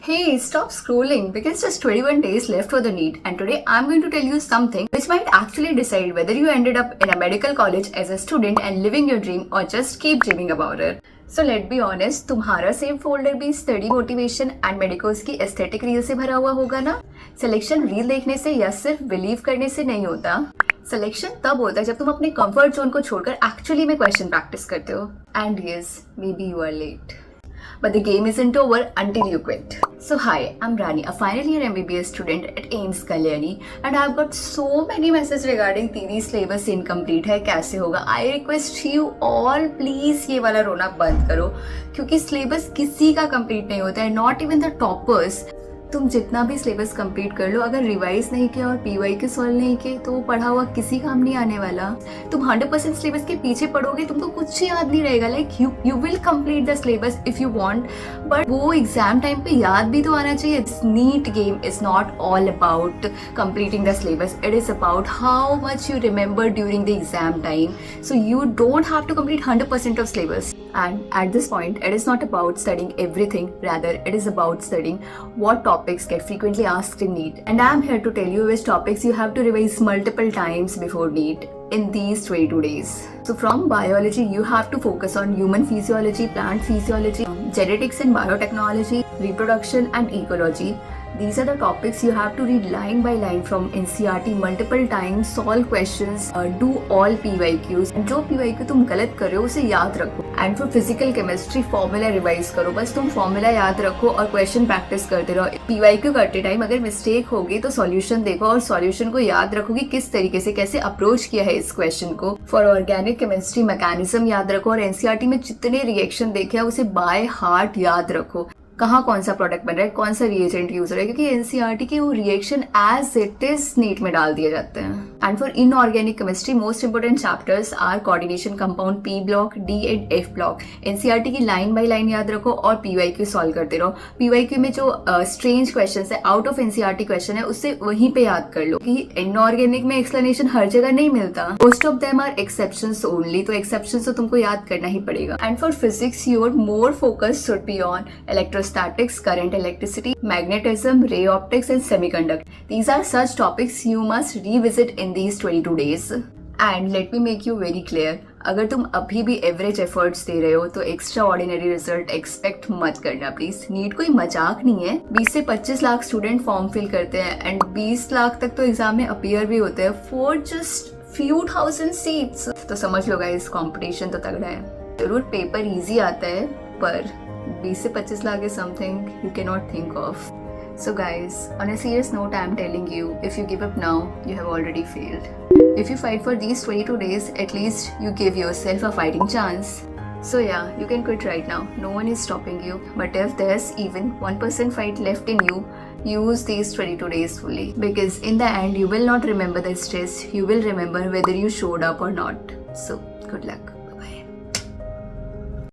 Hey, stop scrolling because just 21 days left for the NEET, and today I'm going to tell you something which might actually decide whether you ended up in a medical college as a student and living your dream or just keep dreaming about it. So let's be honest, तुम्हारा save folder भी study motivation and medicals की aesthetic reel से भरा हुआ होगा ना? Selection reel देखने से या सिर्फ बिलीव करने से नहीं होता. सिलेक्शन तब होता है जब तुम अपने कंफर्ट जोन को छोड़कर एक्चुअली में क्वेश्चन प्रैक्टिस करते हो. And yes, maybe you are late. But the game isn't over until you quit. So hi, I'm Rani, a final year MBBS student at AIIMS Kalyani, and I've got so many messages regarding TD syllabus incomplete है, कैसे होगा. I request you all, please ये वाला रोना बंद करो, क्योंकि syllabus किसी का complete नहीं होता है, not even the toppers. तुम जितना भी सिलेबस कंप्लीट कर लो, अगर रिवाइज नहीं किया और पीवाई के सॉल्व नहीं किए तो वो पढ़ा हुआ किसी काम नहीं आने वाला. तुम 100% सिलेबस के पीछे पढ़ोगे, तुमको कुछ याद नहीं रहेगा. Like you will complete the syllabus if you want, but वो एग्जाम टाइम पे याद भी तो आना चाहिए. NEET game is not all about completing the syllabus, it is about how much you remember during the exam time. So you don't have to complete 100% of syllabus. And at this point, it is not about studying everything, rather it is about studying what topics get frequently asked in NEET. And I am here to tell you which topics you have to revise multiple times before NEET in these 22 days. So from biology, you have to focus on human physiology, plant physiology, genetics and biotechnology, reproduction and ecology. These are the topics you have to read line by line from NCERT multiple times, solve questions, do all PYQs. And जो PYQ तुम गलत कर रहे हो उसे याद रखो. And for physical chemistry, formula revise करो. बस तुम फॉर्मूला याद रखो और क्वेश्चन प्रैक्टिस करते रहो. PYQ करते टाइम अगर मिस्टेक होगी तो सॉल्यूशन देखो और सॉल्यूशन को याद रखो कि किस तरीके से कैसे अप्रोच किया है इस क्वेश्चन को. फॉर ऑर्गेनिक केमिस्ट्री मैकेनिज्म याद रखो और NCERT में जितने रिएक्शन देखे हैं उसे बाय हार्ट याद रखो. कहाँ कौन सा प्रोडक्ट बन रहा है, कौन सा रिएजेंट यूज हो रहा है, क्योंकि NCERT के वो reaction as it is NEET में डाल दिए जाते हैं. And for inorganic chemistry most important chapters are coordination compound, P block, D and F block. NCERT की लाइन बाय लाइन याद रखो और PYQ सॉल्व करते रहो. PYQ में जो स्ट्रेंज क्वेश्चन है, आउट ऑफ NCERT क्वेश्चन है, उससे वहीं पे याद कर लो कि इनऑर्गेनिक में एक्सप्लेनेशन हर जगह नहीं मिलता. Most of them are exceptions only, तो एक्सेप्शंस तो तुमको याद करना ही पड़ेगा. And for physics your more focus should be on electrostatics, current electricity, magnetism, ray optics and semiconductor. These are such topics you must revisit in these 22 days. And let me make you very clear, अगर तुम अभी भी average efforts they रहे हो तो extra ordinary result expect मत करना please. NEET कोई मजाक नहीं है. 20 से 25 लाख स्टूडेंट फॉर्म फिल करते हैं एंड 20 लाख तक तो एग्जाम में अपीयर भी होते हैं for just few thousand seats. तो समझ लो गाइस, कंपटीशन तो तगड़ा है. जरूर पेपर इजी आता है पर 20 से 25 lakh is something you cannot think of. So guys, on a serious note, I am telling you, if you give up now, you have already failed. If you fight for these 22 days, at least you give yourself a fighting chance. So yeah, you can quit right now. No one is stopping you. But if there's even 1% fight left in you, use these 22 days fully. Because in the end, you will not remember the stress. You will remember whether you showed up or not. So, good luck.